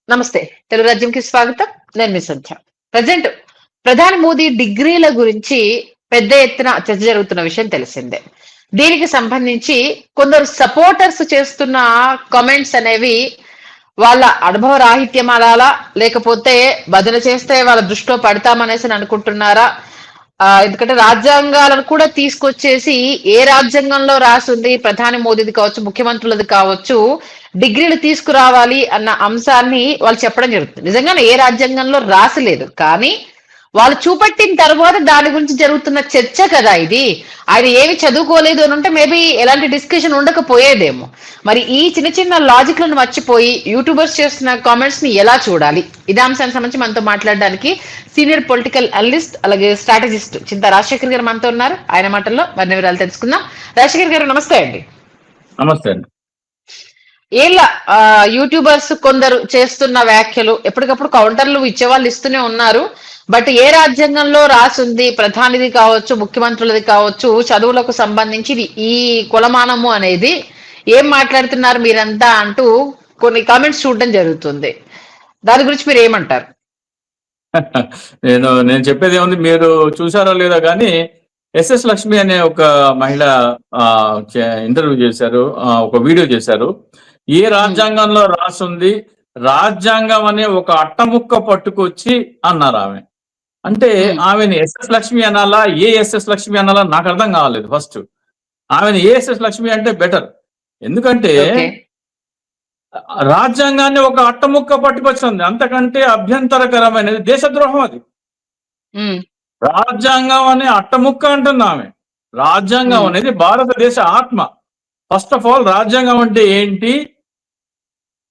నమస్తే. తెలుగు రాజ్యంకి స్వాగతం. నేను మీ సంధ్య. ప్రెజెంట్ ప్రధాని మోదీ డిగ్రీల గురించి పెద్ద ఎత్తున చర్చ జరుగుతున్న విషయం తెలిసిందే. దీనికి సంబంధించి కొందరు సపోర్టర్స్ చేస్తున్న కామెంట్స్ అనేవి వాళ్ళ అనుభవ రాహిత్యం అనాలా? లేకపోతే భజన చేస్తే వాళ్ళ దృష్టిలో పడతామనేసి అనుకుంటున్నారా? ఎందుకంటే రాజ్యాంగాలను కూడా తీసుకొచ్చేసి ఏ రాజ్యాంగంలో రాసుంది ప్రధాని మోదీది కావచ్చు, ముఖ్యమంత్రులది కావచ్చు, డిగ్రీలు తీసుకురావాలి అన్న అంశాన్ని వాళ్ళు చెప్పడం జరుగుతుంది. నిజంగానే ఏ రాజ్యాంగంలో రాసలేదు. కానీ వాళ్ళు చూపెట్టిన తర్వాత దాని గురించి జరుగుతున్న చర్చ కదా ఇది. ఆయన ఏమి చదువుకోలేదు అని అంటే మేబీ ఎలాంటి డిస్కషన్ ఉండకపోయేదేమో. మరి ఈ చిన్న చిన్న లాజిక్లను మర్చిపోయి యూట్యూబర్స్ చేస్తున్న కామెంట్స్ ని ఎలా చూడాలి? ఇదే అంశానికి సంబంధించి మనతో మాట్లాడడానికి సీనియర్ పొలిటికల్ అనలిస్ట్ అలాగే స్ట్రాటజిస్ట్ చింతా రాజశేఖర్ గారు మనతో ఉన్నారు. ఆయన మాటల్లో మరిన్ని వివరాలు తెలుసుకుందాం. రాజశేఖర్ గారు నమస్తే అండి. నమస్తే అండి. ఏళ్ళ యూట్యూబర్స్ కొందరు చేస్తున్న వ్యాఖ్యలు ఎప్పటికప్పుడు కౌంటర్లు ఇచ్చేవాళ్ళు ఇస్తూనే ఉన్నారు. బట్ ఏ రాజ్యాంగంలో రాసుంది ప్రధానిది కావచ్చు, ముఖ్యమంత్రులది కావచ్చు, చదువులకు సంబంధించి ఈ కులమానము అనేది ఏం మాట్లాడుతున్నారు మీరంతా అంటూ కొన్ని కామెంట్స్ చూడడం జరుగుతుంది. దాని గురించి మీరు ఏమంటారు? నేను చెప్పేది ఏముంది, మీరు చూసారో లేదో కానీ ఎస్ఎస్ లక్ష్మి అనే ఒక మహిళ ఇంటర్వ్యూ చేశారు, ఒక వీడియో చేశారు. ఏ రాజ్యాంగంలో రాసుంది, రాజ్యాంగం అనే ఒక అట్టముక్క పట్టుకొచ్చి అన్నారు ఆమె. అంటే ఆమెను ఎస్ఎస్ లక్ష్మి అనాలా, ఎస్ఎస్ లక్ష్మి అనాలా నాకు అర్థం కావాలేదు. ఫస్ట్ ఆమెను ఏఎస్ఎస్ లక్ష్మి అంటే బెటర్. ఎందుకంటే రాజ్యాంగాన్ని ఒక అట్టముక్క పట్టుకొచ్చింది. అంతకంటే అభ్యంతరకరమైనది దేశద్రోహం. అది రాజ్యాంగం అనే అట్టముక్క అంటుంది ఆమె. రాజ్యాంగం అనేది భారతదేశ ఆత్మ. ఫస్ట్ ఆఫ్ ఆల్ రాజ్యాంగం అంటే ఏంటి,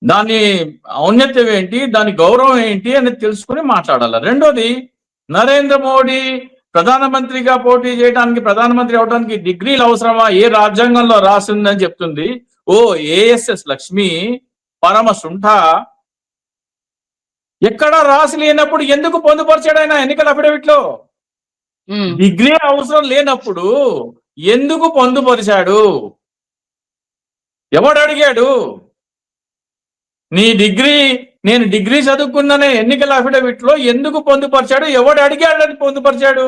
దాని ఔన్నత్యం ఏంటి, దాని గౌరవం ఏంటి అనేది తెలుసుకుని మాట్లాడాలి. రెండోది, నరేంద్ర మోడీ ప్రధానమంత్రిగా పోటీ చేయడానికి, ప్రధానమంత్రి అవడానికి డిగ్రీలు అవసరమా, ఏ రాజ్యాంగంలో రాసిందని చెప్తుంది. ఏఎస్ఎస్ లక్ష్మి పరమ శుంఠ. ఎక్కడా రాసి లేనప్పుడు ఎందుకు పొందుపరిచాడు ఆయన ఎన్నికల అఫిడవిట్ లో? డిగ్రీ అవసరం లేనప్పుడు ఎందుకు పొందుపరిచాడు? ఎవడు అడిగాడు? నేను డిగ్రీ చదువుకున్నానే ఎన్నికల అఫిడవిట్ లో ఎందుకు పొందుపరిచాడు? ఎవడు అడిగాడు అని పొందుపరిచాడు?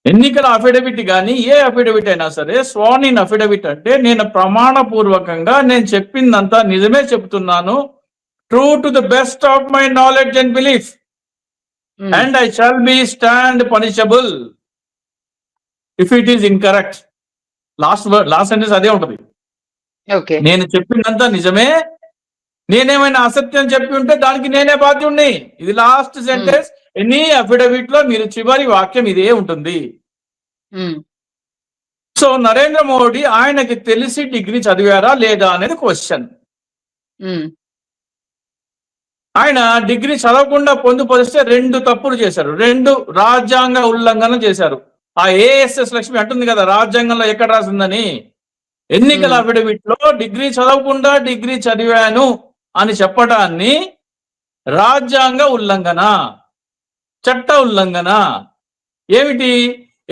ఎన్నికల అఫిడవిట్ కానీ ఏ అఫిడవిట్ అయినా సరే, స్వాన్ ఇన్ అఫిడవిట్ అంటే నేను ప్రమాణపూర్వకంగా నేను చెప్పిందంతా నిజమే చెప్తున్నాను, true to the best of my knowledge and belief, and I shall be stand punishable if it is incorrect. Last sentence అదే ఉంటది. నేను చెప్పిందంతా నిజమే, నేనేమైనా అసత్యం చెప్పి ఉంటే దానికి నేనే బాధ్యుణ్ణి. ఇది లాస్ట్ సెంటెన్స్. ఎనీ అఫిడవిట్ లో మీరు చివరి వాక్యం ఇదే ఉంటుంది. సో నరేంద్ర మోడీ ఆయనకి తెలిసి డిగ్రీ చదివారా లేదా అనేది క్వశ్చన్. ఆయన డిగ్రీ చదవకుండా పొందుపరిస్తే 2 తప్పులు చేశారు, 2 రాజ్యాంగ ఉల్లంఘన చేశారు. ఆ ఏఎస్ఎస్ లక్ష్మి అంటుంది కదా రాజ్యాంగంలో ఎక్కడ రాసిందని. ఎన్నికల అఫిడవిట్ లో డిగ్రీ చదవకుండా డిగ్రీ చదివాను అని చెప్పడాన్ని రాజ్యాంగ ఉల్లంఘన, చట్ట ఉల్లంఘన. ఏమిటి?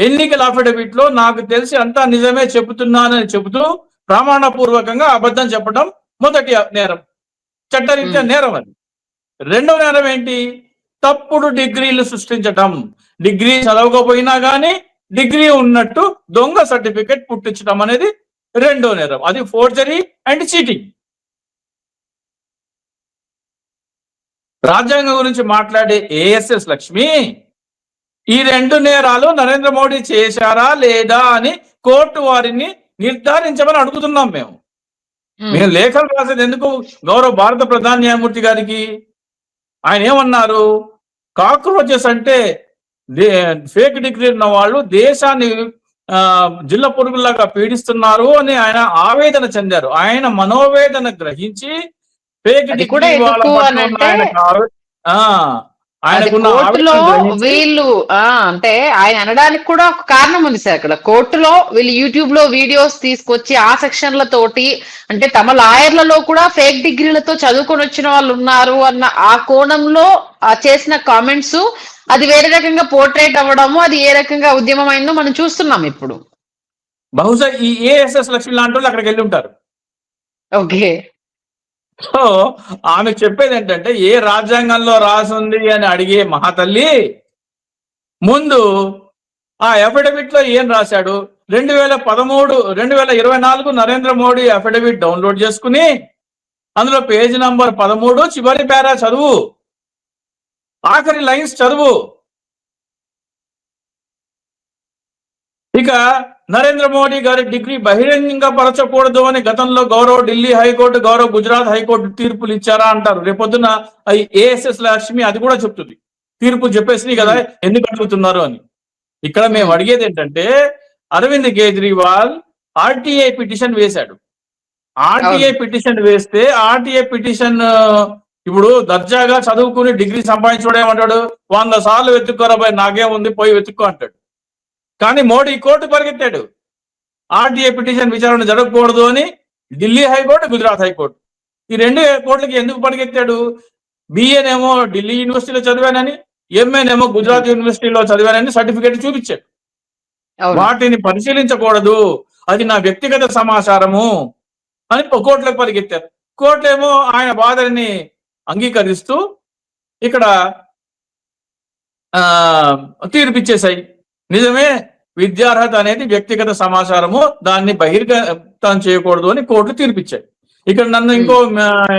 ఎన్నికల అఫిడవిట్ లో నాకు తెలిసి అంతా నిజమే చెబుతున్నానని చెబుతూ ప్రమాణపూర్వకంగా అబద్ధం చెప్పడం మొదటి నేరం, చట్టరీత్యా నేరం. అది రెండవ నేరం ఏంటి? తప్పుడు డిగ్రీలు సృష్టించటం. డిగ్రీ చదవకపోయినా కానీ డిగ్రీ ఉన్నట్టు దొంగ సర్టిఫికెట్ పుట్టించడం అనేది రెండో నేరం. అది ఫోర్జరీ అండ్ చీటింగ్. రాజ్యాంగం గురించి మాట్లాడే ఏఎస్ఎస్ లక్ష్మి ఈ 2 నేరాలు నరేంద్ర మోడీ చేశారా లేదా అని కోర్టు వారిని నిర్ధారించమని అడుగుతున్నాం. మేము లేఖలు రాసేది ఎందుకు? గౌరవ భారత ప్రధాన న్యాయమూర్తి గారికి. ఆయన ఏమన్నారు? కాక్రోచెస్ అంటే ఫేక్ డిగ్రీ ఉన్న వాళ్ళు దేశాన్ని జిల్ల పొరుగులాగా పీడిస్తున్నారు అని ఆయన ఆవేదన చెందారు. ఆయన మనోవేదన గ్రహించి ఫేక్ డిగ్రీ వీళ్ళు అంటే ఆయన అనడానికి కూడా ఒక కారణం ఉంది సార్. అక్కడ కోర్టులో వీళ్ళు యూట్యూబ్ లో వీడియోస్ తీసుకొచ్చి ఆ సెక్షన్లతోటి, అంటే తమ లాయర్లలో కూడా ఫేక్ డిగ్రీలతో చదువుకొని వచ్చిన వాళ్ళు ఉన్నారు అన్న ఆ కోణంలో చేసిన కామెంట్స్, అది వేరే రకంగా పోర్ట్రేట్ అవ్వడము, అది ఏ రకంగా ఉద్యమం అయిందో మనం చూస్తున్నాం ఇప్పుడు. బహుశా ఈ ఏఎస్ఎస్ లక్ష్మి లాంటి వాళ్ళు అక్కడికి వెళ్ళి ఉంటారు. ఓకే. సో ఆమె చెప్పేది ఏంటంటే ఏ రాజ్యాంగంలో రాసింది అని అడిగే మహాతల్లి ముందు ఆ అఫిడవిట్ లో ఏం రాశాడు 2024 నరేంద్ర మోడీ అఫిడవిట్ డౌన్లోడ్ చేసుకుని అందులో పేజ్ నంబర్ 13 చివరి పేరా చదువు, ఆఖరి లైన్స్ చదువు. ఇక నరేంద్ర మోడీ గారి డిగ్రీ బహిరంగపరచకూడదు అని గతంలో గౌరవ ఢిల్లీ హైకోర్టు, గౌరవ గుజరాత్ హైకోర్టు తీర్పులు ఇచ్చారా అంటారు. రేపొద్దున ఏఎస్ఎస్ లక్ష్మి అది కూడా చెప్తుంది. తీర్పు చెప్పేసి కదా ఎందుకు అడుగుతున్నారు అని. ఇక్కడ మేము అడిగేది ఏంటంటే అరవింద్ కేజ్రీవాల్ ఆర్టీఐ పిటిషన్ వేశాడు. ఆర్టీఐ పిటిషన్ వేస్తే ఆర్టీఐ పిటిషన్ ఇప్పుడు దర్జాగా చదువుకుని డిగ్రీ సంపాదించడం ఏమంటాడు, 100 సార్లు వెతుక్కోరాబాయ్ నాకేముంది పోయి వెతుక్కో అంటాడు. కానీ మోడీ కోర్టు పరిగెత్తాడు. ఆర్టీఐ పిటిషన్ విచారణ జరగకూడదు అని ఢిల్లీ హైకోర్టు, గుజరాత్ హైకోర్టు ఈ రెండు కోర్టులకి ఎందుకు పరిగెత్తాడు? బిఏనేమో ఢిల్లీ యూనివర్సిటీలో చదివానని, ఎంఏనేమో గుజరాత్ యూనివర్సిటీలో చదివానని సర్టిఫికేట్ చూపించాడు. వాటిని పరిశీలించకూడదు, అది నా వ్యక్తిగత సమాచారము అని కోర్టులకు పరిగెత్తారు. కోర్టులేమో ఆయన బాధని అంగీకరిస్తూ ఇక్కడ తీర్పిచ్చేశాయి. నిజమే, విద్యార్హత అనేది వ్యక్తిగత సమాచారము, దాన్ని బహిర్గతం చేయకూడదు అని కోర్టులు తీర్పిచ్చాయి. ఇక్కడ నన్ను ఇంకో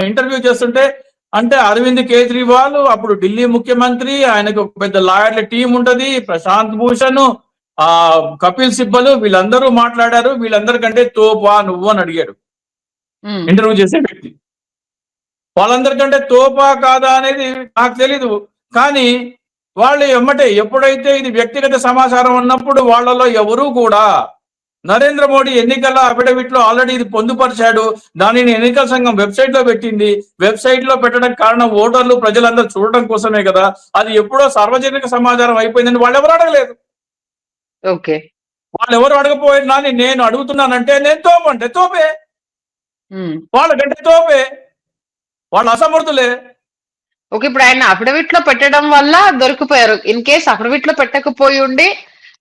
ఇంటర్వ్యూ చేస్తుంటే అంటే అరవింద్ కేజ్రీవాల్ అప్పుడు ఢిల్లీ ముఖ్యమంత్రి, ఆయనకు ఒక పెద్ద లాయర్ల టీం ఉంటది, ప్రశాంత్ భూషణ్, కపిల్ సిబ్బల్ వీళ్ళందరూ మాట్లాడారు, వీళ్ళందరికంటే తోపా నువ్వు అని అడిగాడు ఇంటర్వ్యూ చేసే వ్యక్తి. వాళ్ళందరికంటే తోపా కాదా అనేది నాకు తెలీదు, కానీ వాళ్ళు ఎప్పుడైతే ఇది వ్యక్తిగత సమాచారం ఉన్నప్పుడు వాళ్ళలో ఎవరూ కూడా నరేంద్ర మోడీ ఎన్నికల అఫిడవిట్ లో ఆల్రెడీ ఇది పొందుపరిచాడు, దానిని ఎన్నికల సంఘం వెబ్సైట్ లో పెట్టింది. వెబ్సైట్ లో పెట్టడానికి కారణం ఓటర్లు ప్రజలందరూ చూడడం కోసమే కదా, అది ఎప్పుడో సార్వజనిక సమాచారం అయిపోయిందని వాళ్ళు ఎవరు అడగలేదు. ఓకే, వాళ్ళు ఎవరు అడగపోయినా నేను అడుగుతున్నానంటే నేను తోపంటే తోపే, వాళ్ళకంటే తోపే, వాళ్ళు అసమర్థులే. ఓకే, ఇప్పుడు ఆయన అఫిడవిట్ లో పెట్టడం వల్ల దొరికిపోయారు. ఇన్ కేస్ అఫిడవిట్ లో పెట్టకపోయి ఉండి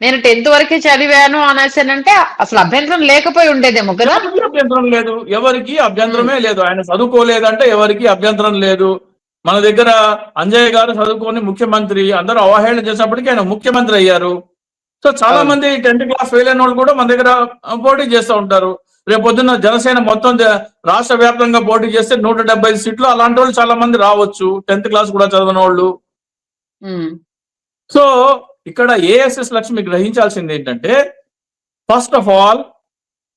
నేను 10th వరకే చదివాను అనేసానంటే అసలు అభ్యంతరం లేకపోయి ఉండేదేమో కదా. అభ్యంతరం లేదు, ఎవరికి అభ్యంతరమే లేదు. ఆయన చదువుకోలేదంటే ఎవరికి అభ్యంతరం లేదు. మన దగ్గర అంజయ్య గారు చదువుకొని ముఖ్యమంత్రి, అందరూ అవహేళన చేసినప్పటికీ ఆయన ముఖ్యమంత్రి అయ్యారు. సో చాలా మంది 10th క్లాస్ ఫెయిల్ అయిన వాళ్ళు కూడా మన దగ్గర పోటీ చేస్తూ ఉంటారు. రేపొద్దున్న జనసేన మొత్తం రాష్ట్ర వ్యాప్తంగా పోటీ చేస్తే 175 సీట్లు, అలాంటి వాళ్ళు చాలా మంది రావచ్చు 10th క్లాస్ కూడా చదివిన వాళ్ళు. సో ఇక్కడ ఏఎస్ఎస్ లక్ష్మి గ్రహించాల్సింది ఏంటంటే, first of all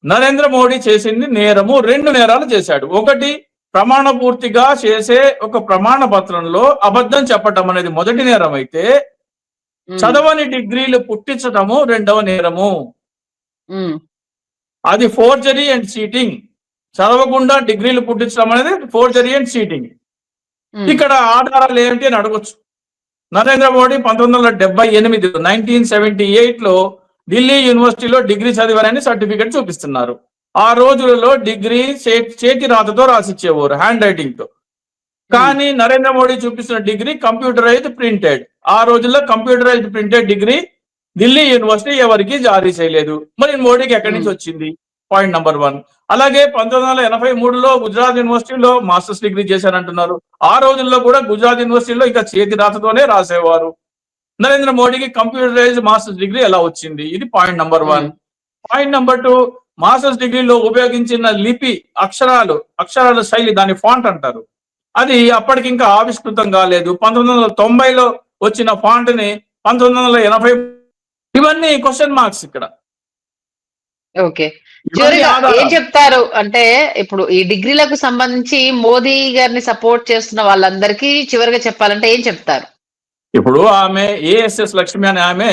Narendra Modi చేసింది నేరము, 2 నేరాలు చేశాడు. ఒకటి, ప్రమాణ పూర్తిగా చేసే ఒక ప్రమాణ పత్రంలో అబద్ధం చెప్పటం అనేది మొదటి నేరం అయితే, చదవని డిగ్రీలు పుట్టించటము 2వ నేరము. అది ఫోర్జరీ అండ్ చీటింగ్. చదవకుండా డిగ్రీలు పుట్టించడం అనేది ఫోర్జరీ అండ్ చీటింగ్. ఇక్కడ ఆధారాలు ఏంటి అని అడగొచ్చు. నరేంద్ర మోడీ 1978 ఢిల్లీ యూనివర్సిటీలో డిగ్రీ చదివారని సర్టిఫికెట్ చూపిస్తున్నారు. ఆ రోజులలో డిగ్రీ చేతి రాతతో రాసిచ్చేవారు, హ్యాండ్ రైటింగ్ తో. కానీ నరేంద్ర మోడీ చూపిస్తున్న డిగ్రీ కంప్యూటరైజ్డ్ ప్రింటెడ్. ఆ రోజుల్లో computerised printed degree Delhi university ఎవరికి జారీ చేయలేదు. మరి మోడీకి ఎక్కడి నుంచి వచ్చింది? Point number 1. అలాగే 1983లో గుజరాత్ యూనివర్సిటీలో మాస్టర్స్ డిగ్రీ చేశారంటున్నారు. ఆ రోజుల్లో కూడా గుజరాత్ యూనివర్సిటీలో ఇంకా చేతి రాతతోనే రాసేవారు. నరేంద్ర మోడీకి కంప్యూటరైజ్డ్ మాస్టర్స్ డిగ్రీ ఎలా వచ్చింది? ఇది point number 1. Point number 2, masters డిగ్రీలో ఉపయోగించిన లిపి, అక్షరాల శైలి, దాని ఫాంట్ అంటారు, అది అప్పటికి ఇంకా ఆవిష్కృతం కాలేదు. 1990లో వచ్చిన ఫాంట్ ని 1980, ఇవన్నీ క్వశ్చన్ మార్క్స్ ఇక్కడ. ఓకే, చివరిగా ఏం చెప్తారు అంటే, ఇప్పుడు ఈ డిగ్రీలకు సంబంధించి మోదీ గారిని సపోర్ట్ చేస్తున్న వాళ్ళందరికీ చివరిగా చెప్పాలంటే ఏం చెప్తారు? ఇప్పుడు ఆమె ఏఎస్ఎస్ లక్ష్మి అనే ఆమె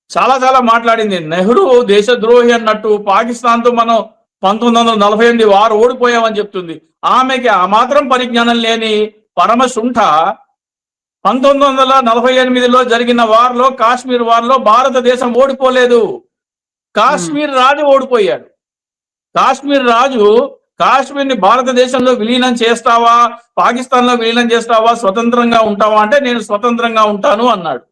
చాలా మాట్లాడింది. నెహ్రూ దేశద్రోహి అన్నట్టు పాకిస్తాన్ తో మనం 1948 వారు ఓడిపోయామని చెప్తుంది. ఆమెకి ఆ మాత్రం పరిజ్ఞానం లేని పరమశుంఠ 1948లో జరిగిన వార్లో, కాశ్మీర్ వార్లో భారతదేశం ఓడిపోలేదు, కాశ్మీర్ రాజు ఓడిపోయాడు. కాశ్మీర్ రాజు కాశ్మీర్ ని భారతదేశంలో విలీనం చేస్తావా, పాకిస్తాన్ లో విలీనం చేస్తావా, స్వతంత్రంగా ఉంటావా అంటే నేను స్వతంత్రంగా ఉంటాను అన్నాడు.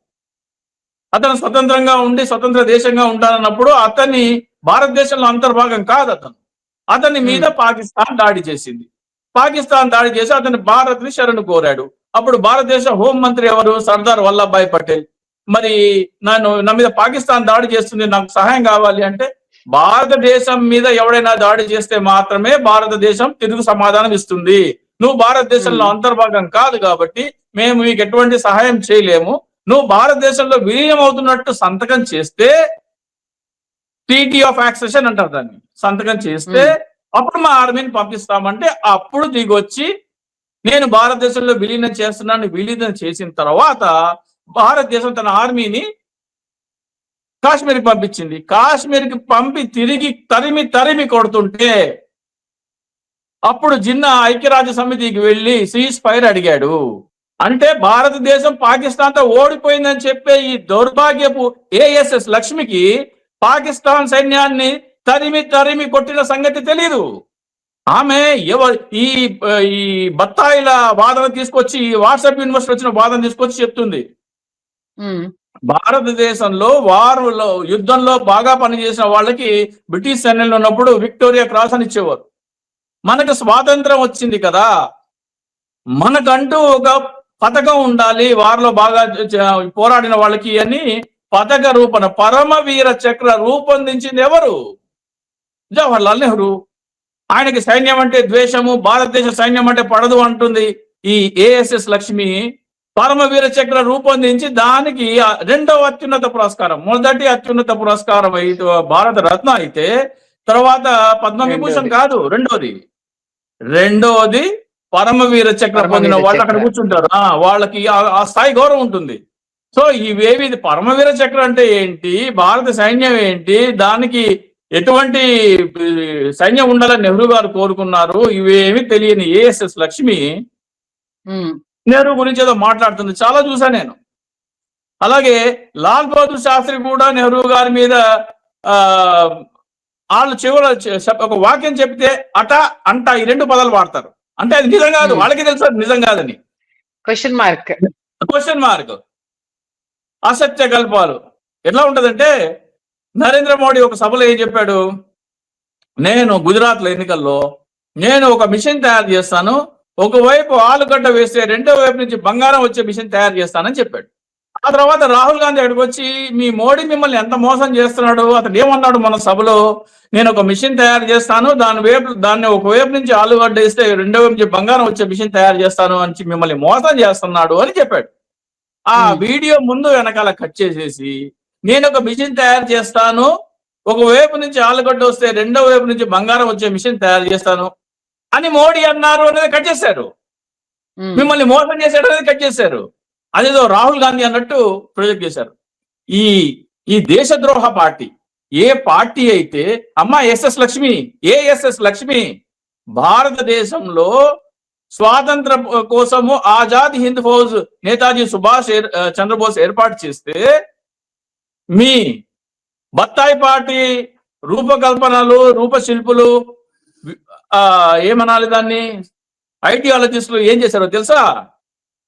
అతను స్వతంత్రంగా ఉండి స్వతంత్ర దేశంగా ఉంటానన్నప్పుడు అతన్ని భారతదేశంలో అంతర్భాగం కాదు. అతని మీద పాకిస్తాన్ దాడి చేసింది. పాకిస్తాన్ దాడి చేసి అతను భారత్ని శరణు కోరాడు. అప్పుడు భారతదేశ హోంమంత్రి ఎవరు? సర్దార్ వల్లభాయ్ పటేల్. మరి నా మీద పాకిస్తాన్ దాడి చేస్తుంది, నాకు సహాయం కావాలి అంటే, భారతదేశం మీద ఎవడైనా దాడి చేస్తే మాత్రమే భారతదేశం తిరుగు సమాధానం ఇస్తుంది. నువ్వు భారతదేశంలో అంతర్భాగం కాదు కాబట్టి మేము మీకు ఎటువంటి సహాయం చేయలేము. నువ్వు భారతదేశంలో విలీనం అవుతున్నట్టు సంతకం చేస్తే, ట్రీటీ ఆఫ్ యాక్సెషన్ అంటారు దాన్ని, సంతకం చేస్తే అప్పుడు మా ఆర్మీని పంపిస్తామంటే, అప్పుడు దిగొచ్చి నేను భారతదేశంలో విలీనం చేస్తున్నాను, విలీనం చేసిన తర్వాత భారతదేశం తన ఆర్మీని కాశ్మీర్కి పంపించింది. కాశ్మీర్కి పంపి తిరిగి తరిమి కొడుతుంటే అప్పుడు జిన్నా ఐక్యరాజ్య సమితికి వెళ్లి సీజ్ ఫైర్ అడిగాడు. అంటే భారతదేశం పాకిస్తాన్తో ఓడిపోయిందని చెప్పే ఈ దౌర్భాగ్యపు ఏఎస్ఎస్ లక్ష్మికి పాకిస్తాన్ సైన్యాన్ని తరిమి కొట్టిన సంగతి తెలీదు. ఆమె ఈ బత్తాయిల వాదన తీసుకొచ్చి, వాట్సాప్ యూనివర్సిటీ వచ్చిన వాదన తీసుకొచ్చి చెప్తుంది, భారతదేశంలో వారులో యుద్ధంలో బాగా పనిచేసిన వాళ్ళకి బ్రిటిష్ సైన్యంలో ఉన్నప్పుడు విక్టోరియా క్రాస్ అని ఇచ్చేవారు. మనకు స్వాతంత్రం వచ్చింది కదా, మనకంటూ ఒక పథకం ఉండాలి, వారిలో బాగా పోరాడిన వాళ్ళకి అని పథక రూపణ పరమవీర చక్ర రూపొందించింది ఎవరు? జవహర్లాల్ నెహ్రూ. ఆయనకి సైన్యం అంటే ద్వేషము, భారతదేశ సైన్యం అంటే పడదు అంటుంది ఈ ఏఎస్ఎస్ లక్ష్మి. పరమవీర చక్ర రూపొందించి దానికి రెండవ అత్యున్నత పురస్కారం, మొదటి అత్యున్నత పురస్కారం అయితే భారత రత్న అయితే, తర్వాత పద్మవిభూషణ్ కాదు, రెండోది పరమవీర చక్ర పొందిన వాళ్ళు అక్కడ కూర్చుంటారు. వాళ్ళకి ఆ స్థాయి గౌరవం ఉంటుంది. సో ఇవేవి పరమవీర చక్ర అంటే ఏంటి, భారత సైన్యం ఏంటి, దానికి ఎటువంటి సైన్యం ఉండాలని నెహ్రూ గారు కోరుకున్నారు, ఇవేమి తెలియని ఏఎస్ఎస్ లక్ష్మి నెహ్రూ గురించి ఏదో మాట్లాడుతుంది. చాలా చూసా నేను. అలాగే లాల్ బహదూర్ శాస్త్రి కూడా నెహ్రూ గారి మీద వాళ్ళు చివర ఒక వాక్యం చెప్తే అంట ఈ రెండు పదాలు వాడతారు. అంటే అది నిజం కాదు, వాళ్ళకి తెలుసు నిజం కాదని. క్వశ్చన్ మార్క్ అసత్య కల్పాలు. ఎట్లా ఉంటదంటే, నరేంద్ర మోడీ ఒక సభలో ఏం చెప్పాడు, నేను గుజరాత్ లో ఎన్నికల్లో నేను ఒక మిషన్ తయారు చేస్తాను, ఒకవైపు ఆలుగడ్డ వేస్తే రెండో వైపు నుంచి బంగారం వచ్చే మిషన్ తయారు చేస్తానని చెప్పాడు. ఆ తర్వాత రాహుల్ గాంధీ అక్కడికి వచ్చి, మీ మోడీ మిమ్మల్ని ఎంత మోసం చేస్తున్నాడు, అతను ఏమన్నాడు మన సభలో, నేను ఒక మిషన్ తయారు చేస్తాను, దాన్ని ఒకవైపు నుంచి ఆలుగడ్డ వేస్తే రెండో వైపు నుంచి బంగారం వచ్చే మిషన్ తయారు చేస్తాను అని మిమ్మల్ని మోసం చేస్తున్నాడు అని చెప్పాడు. ఆ వీడియో ముందు వెనకాల కట్ చేసేసి, నేను ఒక మిషన్ తయారు చేస్తాను, ఒకవైపు నుంచి ఆలుగడ్డ వస్తే రెండో వైపు నుంచి బంగారం వచ్చే మిషన్ తయారు చేస్తాను అని మోడీ అన్నారు అనేది కట్ చేశారు. మిమ్మల్ని మోసం చేశాడు అనేది కట్ చేశారు. అదేదో రాహుల్ గాంధీ అన్నట్టు ప్రొజెక్ట్ చేశారు. ఈ దేశద్రోహ పార్టీ ఏ పార్టీ అయితే, ఏఎస్ఎస్ లక్ష్మి భారతదేశంలో స్వాతంత్ర కోసము ఆజాద్ హింద్ ఫౌజ్ నేతాజీ సుభాష్ చంద్రబోస్ ఏర్పాటు చేస్తే, మీ బత్తాయి పార్టీ రూపకల్పనలు, రూపశిల్పులు, ఏమనాలి దాన్ని, ఐడియాలజిస్టులు ఏం చేశారో తెలుసా?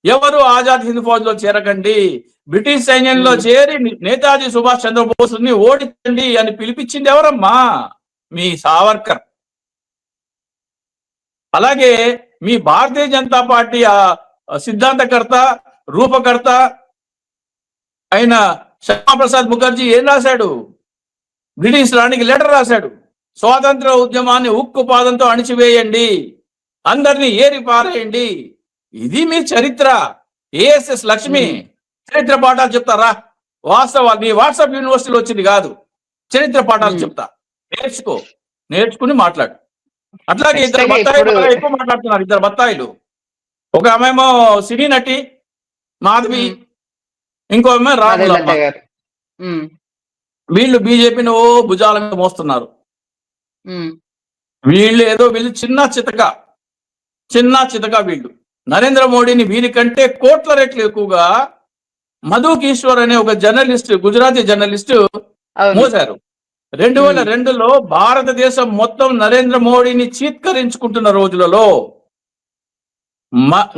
ఎవరు ఆజాద్ హింద్ ఫౌజ్ లో చేరకండి, బ్రిటిష్ సైన్యంలో చేరి నేతాజీ సుభాష్ చంద్రబోస్ ని ఓడించండి అని పిలిపించింది ఎవరమ్మా? మీ సావర్కర్. అలాగే మీ భారతీయ జనతా పార్టీ సిద్ధాంతకర్త, రూపకర్త అయిన శ్యామాప్రసాద్ ముఖర్జీ ఏం రాశాడు? బ్రిటిష్ రాణికి లెటర్ రాశాడు, స్వాతంత్ర ఉద్యమాన్ని ఉక్కు పాదంతో అణిచివేయండి, అందరినీ ఏరి పారేయండి. ఇది మీ చరిత్ర. ఏఎస్ఎస్ లక్ష్మి చరిత్ర పాఠాలు చెప్తారా? వాస్తవాలు మీ వాట్సాప్ యూనివర్సిటీలో వచ్చింది కాదు, చరిత్ర పాఠాలు చెప్తా. నేర్చుకుని మాట్లాడు. అట్లాగే ఇద్దరు బత్తాయిలు ఎక్కువ మాట్లాడుతున్నారు. ఇద్దరు బత్తాయిలు, ఒక ఆమెమో సినీ నటి మాధవి, ఇంకో ఆమె రాములమ్మ. వీళ్ళు బీజేపీని భుజాల మీద మోస్తున్నారు. వీళ్ళు చిన్న చితక వీళ్ళు నరేంద్ర మోడీని వీరికంటే కోట్ల రెట్లు ఎక్కువగా మధు కిషోర్ అనే ఒక జర్నలిస్ట్, గుజరాతీ జర్నలిస్ట్ మోసారు. 2002లో భారతదేశం మొత్తం నరేంద్ర మోడీని చీత్కరించుకుంటున్న రోజులలో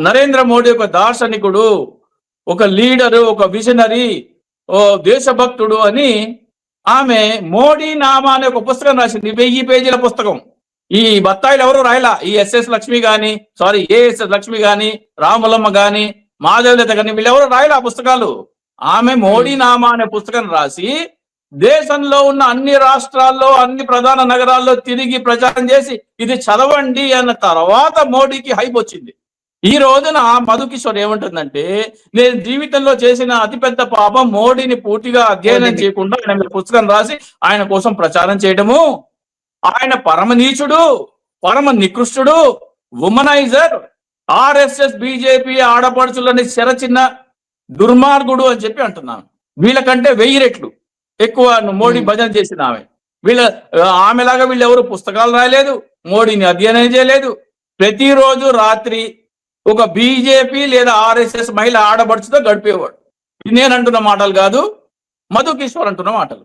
నరేంద్ర మోడీ ఒక దార్శనికుడు, ఒక లీడరు, ఒక విజనరీ, ఓ దేశభక్తుడు అని ఆమె మోడీ నామా అనే ఒక పుస్తకం రాసింది. 1000 పేజీల పుస్తకం. ఈ బత్తాయిలు ఎవరు రాయలా. ఈ ఎస్ఎస్ లక్ష్మి గాని, సారీ ఏఎస్ఎస్ లక్ష్మి గాని, రాములమ్మ గాని, మాధవలత గాని వీళ్ళెవరు రాయలా ఆ పుస్తకాలు. ఆమె మోడీ నామా అనే పుస్తకం రాసి దేశంలో ఉన్న అన్ని రాష్ట్రాల్లో అన్ని ప్రధాన నగరాల్లో తిరిగి ప్రచారం చేసి ఇది చదవండి అన్న తర్వాత మోడీకి హైప్ వచ్చింది. ఈ రోజున మధు కిషోర్ ఏమంటుందంటే, నేను జీవితంలో చేసిన అతిపెద్ద పాపం మోడీని పూర్తిగా అధ్యయనం చేయకుండా ఆయన మీద పుస్తకం రాసి ఆయన కోసం ప్రచారం చేయడము. ఆయన పరమ నీచుడు, పరమ నికృష్టుడు, వుమనైజర్, ఆర్ఎస్ఎస్ బీజేపీ ఆడపడుచులని చిన్న దుర్మార్గుడు అని చెప్పి అంటున్నాను. వీళ్ళకంటే 1000 రెట్లు ఎక్కువ మోడీ భజన చేసిన ఆమె. ఆమెలాగా వీళ్ళు ఎవరు పుస్తకాలు రాయలేదు, మోడీని అధ్యయనం చేయలేదు. ప్రతిరోజు రాత్రి ఒక బీజేపీ లేదా ఆర్ఎస్ఎస్ మహిళ ఆడబడుచుతో గడిపేవాడు. ఇది నేను అంటున్న మాటలు కాదు, మధు కిషోర్ అంటున్న మాటలు.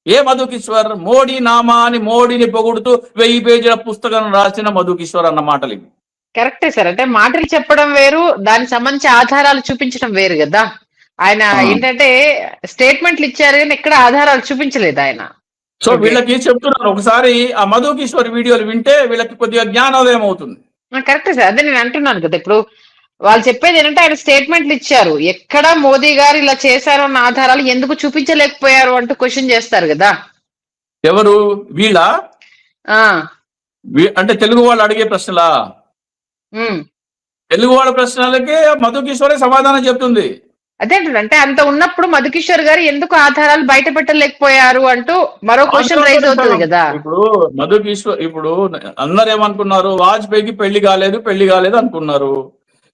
ఏ మధు కిషోర్? మోడీ నామా అని మోడీని పొగుడుతూ 1000 పేజీల పుస్తకం రాసిన మధు కిషోర్ అన్న మాటలు ఇవి. కరెక్టే సార్. అంటే మాటలు చెప్పడం వేరు, దానికి సంబంధించి ఆధారాలు చూపించడం వేరు కదా. ఆయన ఏంటంటే స్టేట్మెంట్లు ఇచ్చారు కానీ ఎక్కడ ఆధారాలు చూపించలేదు ఆయన. సో వీళ్ళకి చెప్తున్నాను, ఒకసారి ఆ మధు కిషోర్ వీడియోలు వింటే వీళ్ళకి కొద్దిగా జ్ఞానోదయం అవుతుంది. కరెక్టే సార్, అదే నేను అంటున్నాను కదా. ఇప్పుడు వాళ్ళు చెప్పేది ఏంటంటే ఆయన స్టేట్మెంట్లు ఇచ్చారు, ఎక్కడ మోదీ గారు ఇలా చేశారు అన్న ఆధారాలు ఎందుకు చూపించలేకపోయారు అంటూ క్వశ్చన్ చేస్తారు కదా. ఎవరు వీళ్ళ? అంటే తెలుగు వాళ్ళు అడిగే ప్రశ్నలా? తెలుగు వాళ్ళ ప్రశ్నలకి మధు కిషోరే సమాధానం చెప్తుంది. అదే అంటే అంత ఉన్నప్పుడు మధుకిషోర్ గారు ఎందుకు ఆధారాలు బయట పెట్టలేకపోయారు అంటూ మరో క్వశ్చన్ రైజ్ అవుతుంది కదా. ఇప్పుడు మధు కిషోర్, ఇప్పుడు అందరు ఏమనుకున్నారు, వాజ్పేయికి పెళ్లి కాలేదు అనుకున్నారు.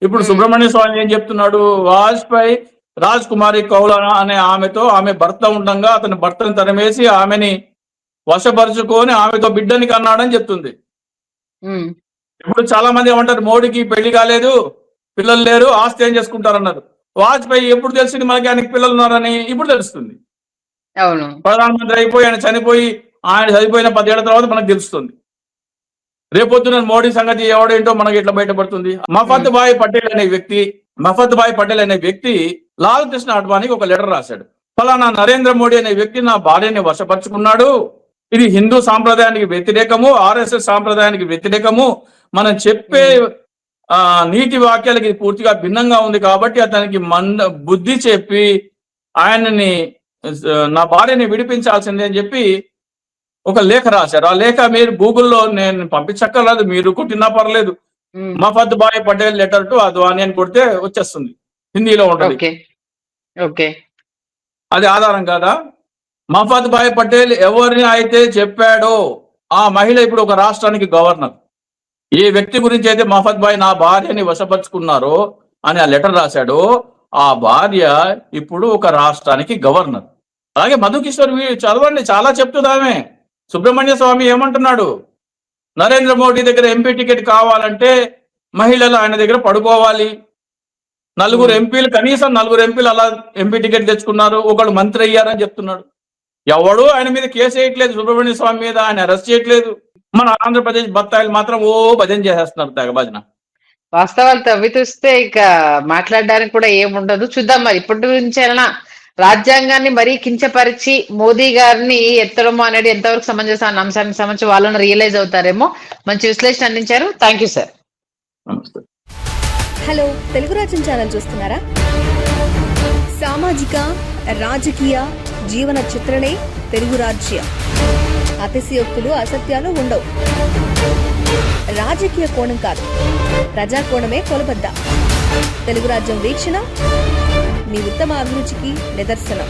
ఇప్పుడు సుబ్రహ్మణ్య స్వామి ఏం చెప్తున్నాడు, వాజ్పేయి రాజ్ కుమారి కౌల్ అనే ఆమె భర్త ఉండగా అతని భర్తను తరిమేసి ఆమెని వశపరుచుకొని ఆమెతో బిడ్డని కన్నాడని చెప్తుంది. ఇప్పుడు చాలా మంది ఏమంటారు, మోడీకి పెళ్లి కాలేదు, పిల్లలు లేరు, ఆస్తి ఏం చేసుకుంటారన్నారు. వాజ్పేయి ఎప్పుడు తెలిసింది మనకి ఆయనకి పిల్లలు ఉన్నారని? ఇప్పుడు తెలుస్తుంది. అవును, ప్రధానమంత్రి అయిపోయి ఆయన చనిపోయిన 10 ఏళ్ల తర్వాత మనకు తెలుస్తుంది. రేపొద్దున మోడీ సంగతి ఎవడేంటో మనకి ఇట్లా బయటపడుతుంది. మఫత్ భాయ్ పటేల్ అనే వ్యక్తి లాల్ కృష్ణ అడ్వాణికి ఒక లెటర్ రాశాడు. ఫలానా నరేంద్ర మోడీ అనే వ్యక్తి నా భార్యని వశపరుచుకున్నాడు, ఇది హిందూ సాంప్రదాయానికి వ్యతిరేకము, ఆర్ఎస్ఎస్ సాంప్రదాయానికి వ్యతిరేకము, మనం చెప్పే నీతి వాక్యాలకి పూర్తిగా భిన్నంగా ఉంది కాబట్టి అతనికి బుద్ధి చెప్పి ఆయనని నా భార్యని విడిపించాల్సిందే అని చెప్పి ఒక లేఖ రాశారు. ఆ లేఖ మీరు గూగుల్లో నేను పంపించక్కర్లేదు, మీరు కొట్టినా పర్లేదు. మఫత్ భాయ్ పటేల్ లెటర్ టు అద్వానీ అని కొడితే వచ్చేస్తుంది, హిందీలో ఉంటుంది. అది ఆధారం కాదా? మఫత్ భాయ్ పటేల్ ఎవరిని అయితే చెప్పాడో ఆ మహిళ ఇప్పుడు ఒక రాష్ట్రానికి గవర్నర్. ఏ వ్యక్తి గురించి అయితే మఫత్ భాయ్ నా భార్యని వశపరుచుకున్నారో అని ఆ లెటర్ రాశాడో ఆ భార్య ఇప్పుడు ఒక రాష్ట్రానికి గవర్నర్. అలాగే మధు కిషోర్ చదవండి, చాలా చెప్తుందామే. సుబ్రహ్మణ్య స్వామి ఏమంటున్నాడు, నరేంద్ర మోడీ దగ్గర ఎంపీ టికెట్ కావాలంటే మహిళలు ఆయన దగ్గర పడుకోవాలి. కనీసం 4 ఎంపీలు అలా ఎంపీ టికెట్ తెచ్చుకున్నారు, ఒకళ్ళు మంత్రి అయ్యారని చెప్తున్నాడు. ఎవడు ఆయన మీద కేసు వేయట్లేదు, సుబ్రహ్మణ్య స్వామి మీద ఆయన అరెస్ట్ చేయట్లేదు. మన ఆంధ్రప్రదేశ్ బత్తాయిలు మాత్రం భజన చేసేస్తున్నారు, తెగ భజన. వాస్తవాలు తవ్వి చూస్తే ఇక మాట్లాడడానికి కూడా ఏముండదు. చూద్దాం మరి ఇప్పటి నుంచైనా రాజ్యాంగాన్ని మరీ కించపరిచి మోదీ గారిని ఎత్తడము అనేది ఎంతవరకు సమంజసం అన్న అంశానికి సంబంధించి వాళ్ళని రియలైజ్ అవుతారేమో. మంచి విశ్లేషణ అందించారు, thank you sir. Hello, Telugu రాజ్యం ఛానల్ చూస్తున్నారా? సామాజిక రాజకీయ జీవన చిత్రణే తెలుగు రాజ్యం. అతిశయోక్తులు అసత్యాలు ఉండవు. రాజకీయ కోణం కాదు, ప్రజా కోణమే కొలబద్ద. తెలుగు రాజ్యం వీక్షణ మీ ఉత్తమ అభిరుచికి నిదర్శనం.